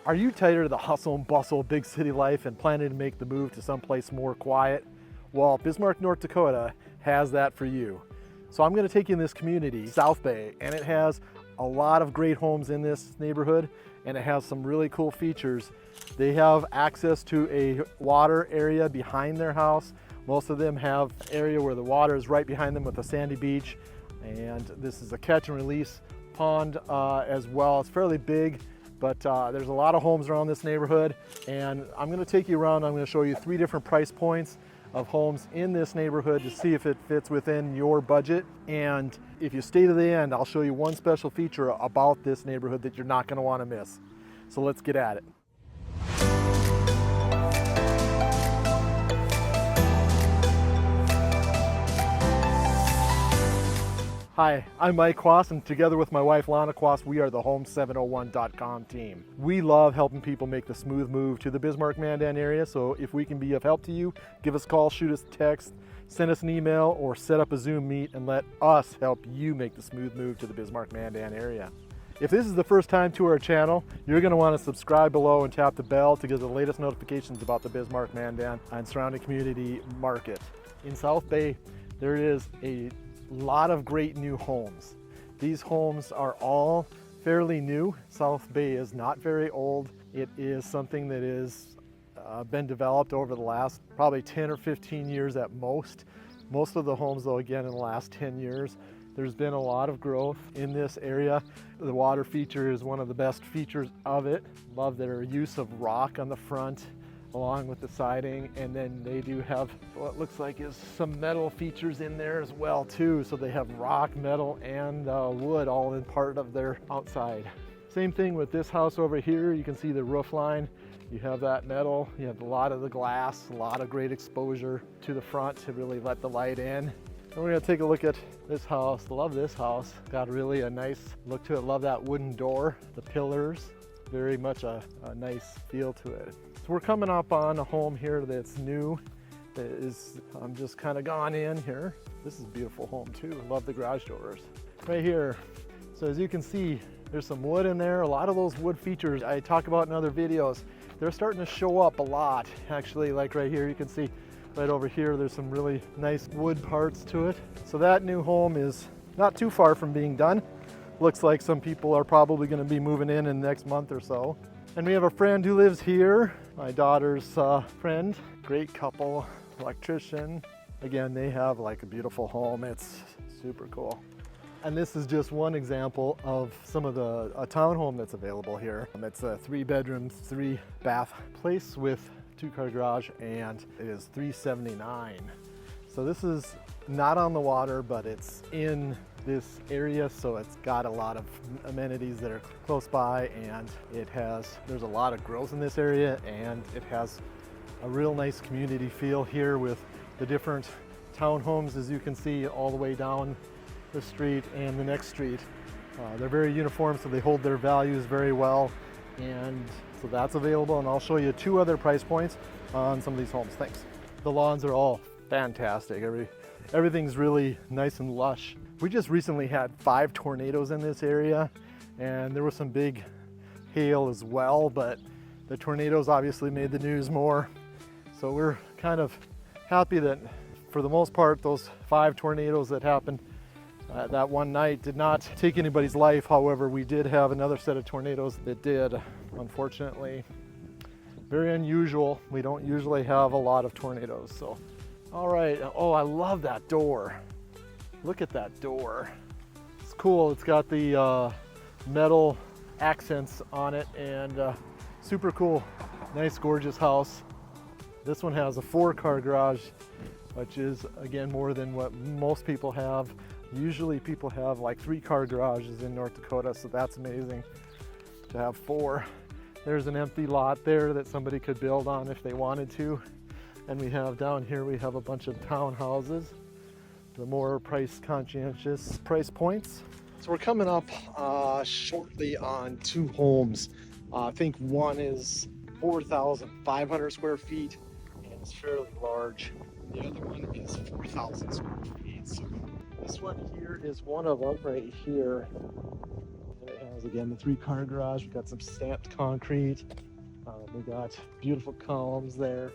Are you tired of the hustle and bustle of big city life and planning to make the move to someplace more quiet? Well, Bismarck, North Dakota has that for you. So I'm going to take you in this community, South Bay, and it has a lot of great homes in this neighborhood, and it has some really cool features. They have access to a water area behind their house. Most of them have an area where the water is right behind them with a sandy beach, and this is a catch and release pond as well. It's fairly big, but there's a lot of homes around this neighborhood, and I'm going to take you around. I'm going to show you 3 different price points of homes in this neighborhood to see if it fits within your budget. And if you stay to the end, I'll show you one special feature about this neighborhood that you're not going to want to miss. So let's get at it. Hi, I'm Mike Quas, and together with my wife Lana Quas, we are the Home701.com team. We love helping people make the smooth move to the Bismarck-Mandan area, so if we can be of help to you, give us a call, shoot us a text, send us an email, or set up a Zoom meet and let us help you make the smooth move to the Bismarck-Mandan area. If this is the first time to our channel, you're going to want to subscribe below and tap the bell to get the latest notifications about the Bismarck-Mandan and surrounding community market. In South Bay, there is a lot of great new homes. These homes are all fairly new. South Bay is not very old. It is something that is been developed over the last probably 10 or 15 years at most. Most of the homes, though, again, in the last 10 years, there's been a lot of growth in this area. The water feature is one of the best features of it. Love their use of rock on the front along with the siding, and then they do have what looks like is some metal features in there as well too. So they have rock, metal, and wood all in part of their outside. Same thing with this house over here. You can see the roof line. You have that metal, you have a lot of the glass, a lot of great exposure to the front to really let the light in. And we're gonna take a look at this house. Love this house. Got really a nice look to it. Love that wooden door, the pillars, very much a nice feel to it. So we're coming up on a home here that's new. That is, I'm just kind of gone in here. This is a beautiful home too. Love the garage doors. Right here. So as you can see, there's some wood in there. A lot of those wood features I talk about in other videos, they're starting to show up a lot. Actually, like right here, you can see right over here, there's some really nice wood parts to it. So that new home is not too far from being done. Looks like some people are probably going to be moving in the next month or so. And we have a friend who lives here, my daughter's friend, great couple, electrician. Again, they have like a beautiful home. It's super cool. And this is just one example of some of the townhome that's available here. It's a 3-bedroom, 3-bath place with 2-car garage, and it is $379. So this is not on the water, but it's in this area, so it's got a lot of amenities that are close by, and there's a lot of growth in this area, and it has a real nice community feel here with the different townhomes, as you can see, all the way down the street and the next street. They're very uniform, so they hold their values very well, and so that's available. And I'll show you 2 other price points on some of these homes. Thanks. The lawns are all fantastic. Everything's really nice and lush. We just recently had 5 tornadoes in this area, and there was some big hail as well, but the tornadoes obviously made the news more. So we're kind of happy that for the most part, those 5 tornadoes that happened that one night did not take anybody's life. However, we did have another set of tornadoes that did, unfortunately. Very unusual. We don't usually have a lot of tornadoes. So, all right. Oh, I love that door. Look at that door. It's cool. It's got the metal accents on it, and super cool. Nice, gorgeous house. This one has a 4-car garage, which is, again, more than what most people have. Usually people have like 3-car garages in North Dakota, so that's amazing to have 4. There's an empty lot there that somebody could build on if they wanted to. And we have down here, we have a bunch of townhouses, the more price conscientious price points. So we're coming up shortly on 2 homes. I think one is 4,500 square feet and it's fairly large. The other one is 4,000 square feet. So this one here is one of them right here. And it has again, the 3-car garage. We got some stamped concrete. We got beautiful columns there.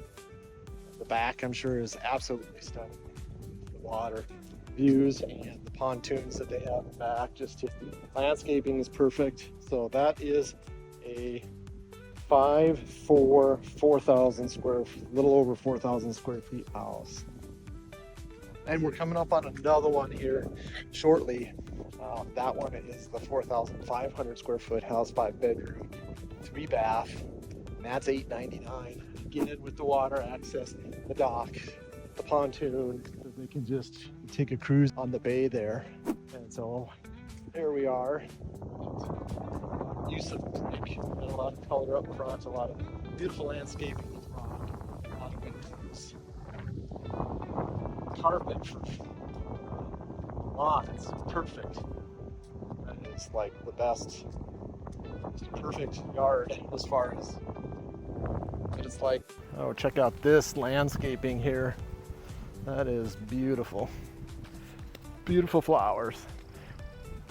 The back, I'm sure, is absolutely stunning. The water views and the pontoons that they have in the back, landscaping is perfect. So that is a 4,000 square feet, little over 4,000 square feet house. And we're coming up on another one here shortly. That one is the 4,500 square foot house, 5-bedroom, 3-bath, and that's $899. Again, with the water access, the dock, the pontoon, so they can just take a cruise on the bay there. And so there we are. Use of brick, and a lot of color up front, a lot of beautiful landscaping with rock, a lot of windows, carpet for lawns, perfect. That is like the best, perfect yard as far as what it's like. Oh, check out this landscaping here. That is beautiful. Beautiful flowers.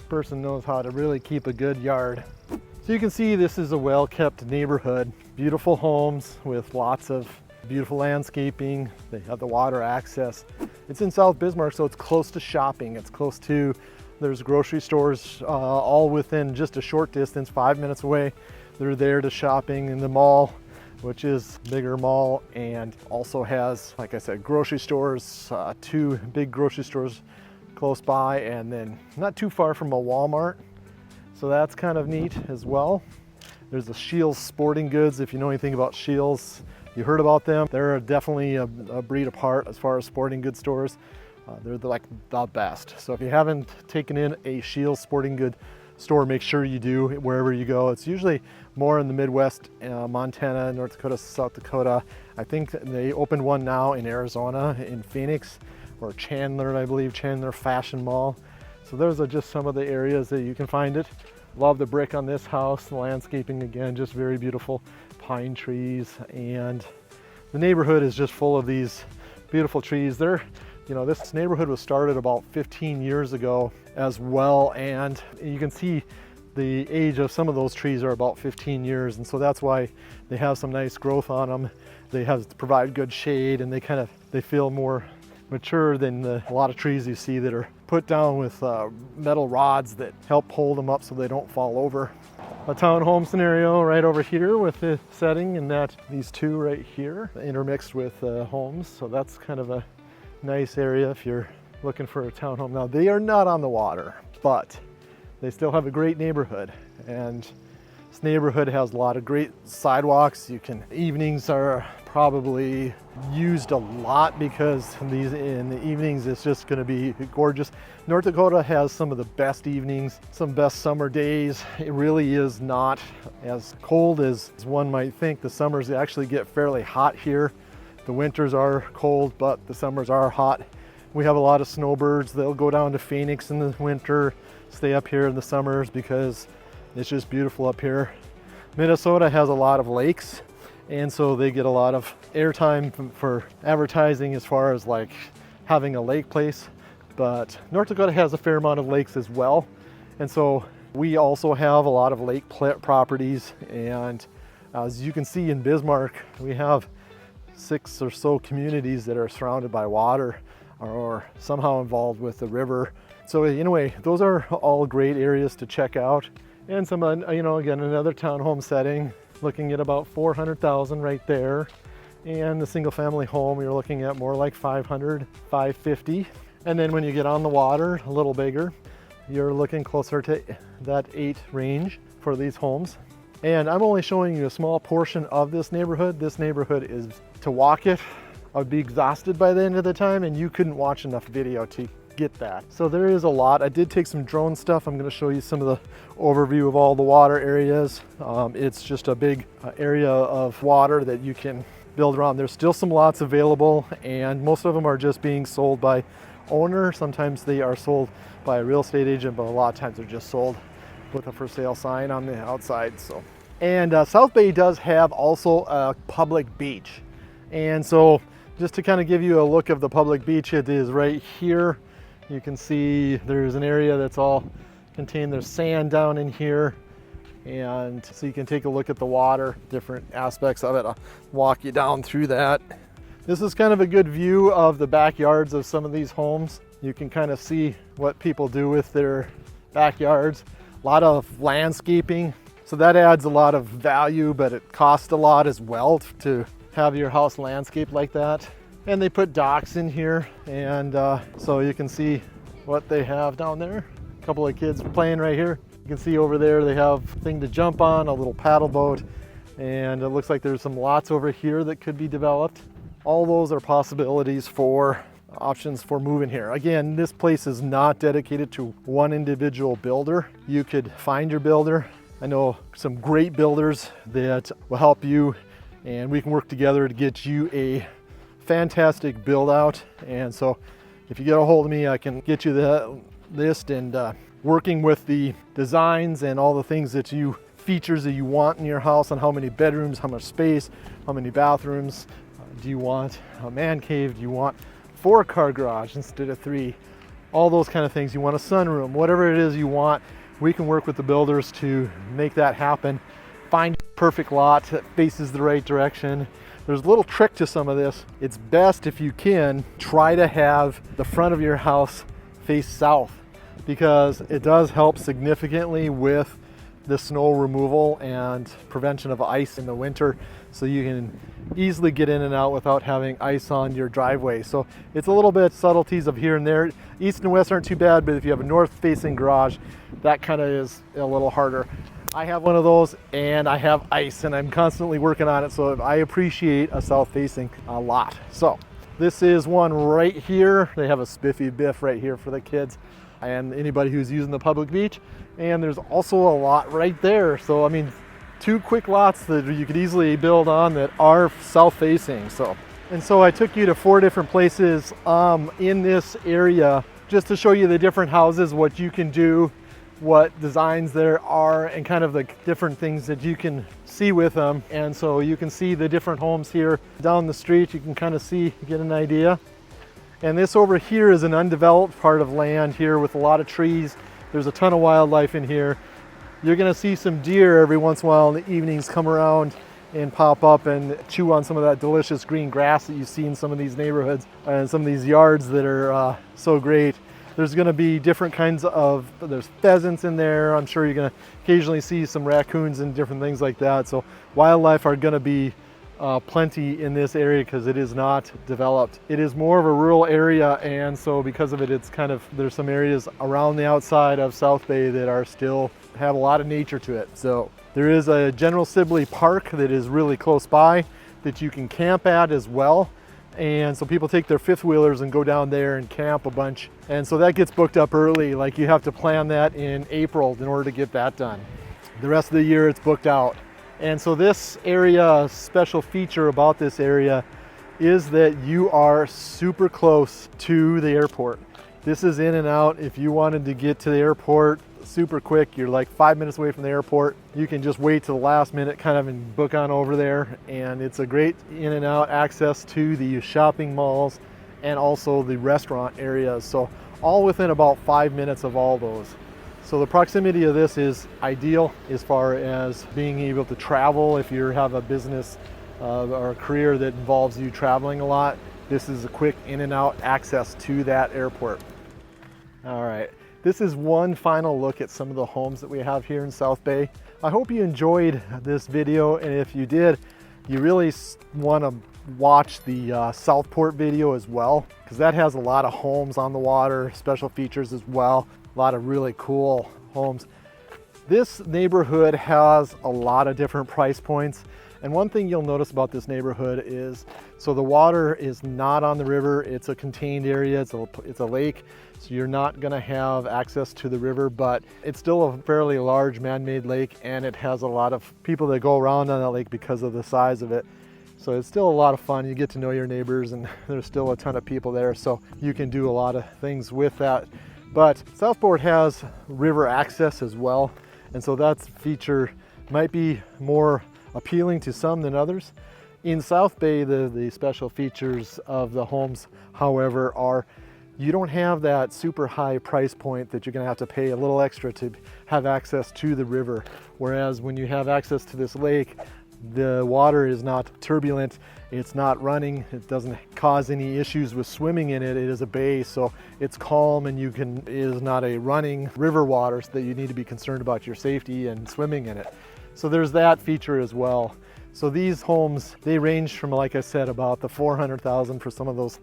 Person knows how to really keep a good yard. So you can see this is a well-kept neighborhood. Beautiful homes with lots of beautiful landscaping. They have the water access. It's in South Bismarck, so it's close to shopping. It's close to, there's grocery stores all within just a short distance, 5 minutes away. They're there to shopping in the mall, which is a bigger mall, and also has, like I said, grocery stores, 2 big grocery stores close by, and then not too far from a Walmart. So that's kind of neat as well. There's the Scheels Sporting Goods. If you know anything about Scheels, you heard about them. They're definitely a breed apart as far as sporting goods stores. They're like the best. So if you haven't taken in a Scheels Sporting Good store, make sure you do wherever you go. It's usually more in the Midwest, Montana, North Dakota, South Dakota. I think they opened one now in Arizona, in Phoenix, or Chandler, I believe, Chandler Fashion Mall. So those are just some of the areas that you can find it. Love the brick on this house. The landscaping, again, just very beautiful. Pine trees, and the neighborhood is just full of these beautiful trees. This neighborhood was started about 15 years ago as well, and you can see the age of some of those trees are about 15 years, and so that's why they have some nice growth on them. They provide good shade, and they feel more mature than a lot of trees you see that are put down with metal rods that help hold them up so they don't fall over. A townhome scenario right over here with the setting, and that these two right here intermixed with homes. So that's kind of a nice area if you're looking for a townhome. Now, they are not on the water, but they still have a great neighborhood, and this neighborhood has a lot of great sidewalks. Evenings are probably used a lot because in the evenings it's just going to be gorgeous. North Dakota has some of the best evenings, some best summer days. It really is not as cold as one might think. The summers actually get fairly hot here. The winters are cold, but the summers are hot. We have a lot of snowbirds. They'll go down to Phoenix in the winter, stay up here in the summers because it's just beautiful up here. Minnesota has a lot of lakes, and so they get a lot of airtime for advertising as far as like having a lake place. But North Dakota has a fair amount of lakes as well. And so we also have a lot of lake properties. And as you can see in Bismarck, we have 6 or so communities that are surrounded by water or somehow involved with the river. So anyway, those are all great areas to check out. And some, again, another townhome setting, looking at about 400,000 right there. And the single family home, you're looking at more like 500, 550. And then when you get on the water, a little bigger, you're looking closer to that 8 range for these homes. And I'm only showing you a small portion of this neighborhood. This neighborhood is, to walk it, I would be exhausted by the end of the time, and you couldn't watch enough video to get that. So there is a lot. I did take some drone stuff. I'm going to show you some of the overview of all the water areas. It's just a big area of water that you can build around. There's still some lots available, and most of them are just being sold by owner. Sometimes they are sold by a real estate agent, but a lot of times they're just sold with a for sale sign on the outside. So, and South Bay does have also a public beach, and so just to kind of give you a look of the public beach, it is right here. You can see there's an area that's all contained. There's sand down in here, And so you can take a look at the water, different aspects of it. I'll walk you down through that. This is kind of a good view of the backyards of some of these homes. You can kind of see what people do with their backyards. A lot of landscaping. So that adds a lot of value, but it costs a lot as well to have your house landscaped like that. And they put docks in here, and so you can see what they have down there. A couple of kids playing right here. You can see over there they have a thing to jump on, a little paddle boat, and it looks like there's some lots over here that could be developed. All those are possibilities for options for moving here. Again, this place is not dedicated to one individual builder. You could find your builder. I know some great builders that will help you, and we can work together to get you a fantastic build out. And so if you get a hold of me, I can get you the list, and working with the designs and all the things that features that you want in your house, and how many bedrooms, how much space, how many bathrooms. Do you want a man cave? Do you want 4-car garage instead of 3? All those kind of things. You want a sunroom, whatever it is you want. We can work with the builders to make that happen. Find a perfect lot that faces the right direction. There's a little trick to some of this. It's best if you can try to have the front of your house face south, because it does help significantly with the snow removal and prevention of ice in the winter, so you can easily get in and out without having ice on your driveway. So it's a little bit subtleties of here and there. East and west aren't too bad, but if you have a north facing garage, that kind of is a little harder. I have one of those, and I have ice, and I'm constantly working on it, so I appreciate a south facing a lot. So this is one right here. They have a spiffy biff right here for the kids and anybody who's using the public beach. And there's also a lot right there. So I mean, 2 quick lots that you could easily build on that are south facing. So I took you to 4 different places in this area just to show you the different houses, what you can do, what designs there are, and kind of the different things that you can see with them. And so you can see the different homes here down the street. You can kind of get an idea. And this over here is an undeveloped part of land here with a lot of trees. There's a ton of wildlife in here. You're gonna see some deer every once in a while in the evenings come around and pop up and chew on some of that delicious green grass that you see in some of these neighborhoods and some of these yards that are so great. There's gonna be different kinds of, there's pheasants in there. I'm sure you're gonna occasionally see some raccoons and different things like that. So wildlife are gonna be plenty in this area because it is not developed. It is more of a rural area, and so because of it, it's kind of, there's some areas around the outside of South Bay that are still have a lot of nature to it. So there is a General Sibley Park that is really close by that you can camp at as well. And so people take their 5th-wheelers and go down there and camp a bunch. And so that gets booked up early. Like, you have to plan that in April in order to get that done. The rest of the year it's booked out. And so this area, special feature about this area is that you are super close to the airport. This is in and out. If you wanted to get to the airport super quick, you're like 5 minutes away from the airport. You can just wait till the last minute kind of and book on over there. And it's a great in and out access to the shopping malls and also the restaurant areas. So all within about 5 minutes of all those. So the proximity of this is ideal as far as being able to travel. If you have a business or a career that involves you traveling a lot, this is a quick in and out access to that airport. All right, this is one final look at some of the homes that we have here in South Bay. I hope you enjoyed this video, and if you did, you really want to watch the Southport video as well, because that has a lot of homes on the water, special features as well. A lot of really cool homes. This neighborhood has a lot of different price points. And one thing you'll notice about this neighborhood is, so the water is not on the river. It's a contained area. It's a lake. So you're not gonna have access to the river, but it's still a fairly large man-made lake, and it has a lot of people that go around on that lake because of the size of it. So it's still a lot of fun. You get to know your neighbors, and there's still a ton of people there. So you can do a lot of things with that. But Southport has river access as well, and so that feature might be more appealing to some than others. In South Bay, the special features of the homes, however, are you don't have that super high price point that you're going to have to pay a little extra to have access to the river. Whereas when you have access to this lake, the water is not turbulent, it's not running, it doesn't cause any issues with swimming in it. It is a bay, so it's calm, and it is not a running river water so that you need to be concerned about your safety and swimming in it. So there's that feature as well. So these homes, they range from, like I said, about the $400,000 for some of those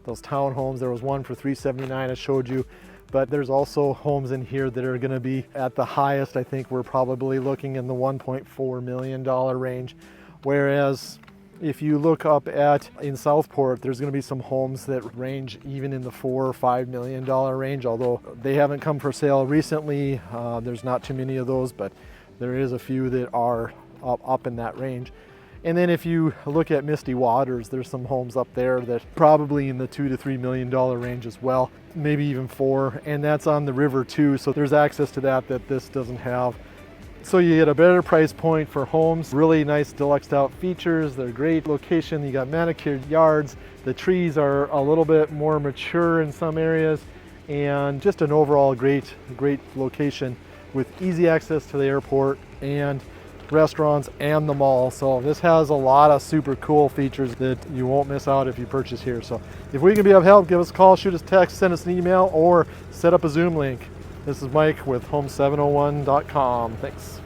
townhomes. There was one for $379 I showed you, but there's also homes in here that are going to be at the highest. I think we're probably looking in the $1.4 million range. Whereas if you look up in Southport, there's going to be some homes that range even in the $4 or $5 million range, although they haven't come for sale recently. There's not too many of those, but there is a few that are up in that range. And then if you look at Misty Waters, there's some homes up there that probably in the $2 to $3 million range as well, maybe even $4, and that's on the river too, so there's access to that this doesn't have. So you get a better price point for homes, really nice deluxed out features, they're great location, you got manicured yards, the trees are a little bit more mature in some areas, and just an overall great location with easy access to the airport and restaurants and the mall. So this has a lot of super cool features that you won't miss out if you purchase here. So if we can be of help, give us a call, shoot us a text, send us an email, or set up a Zoom link. This is Mike with home701.com. Thanks.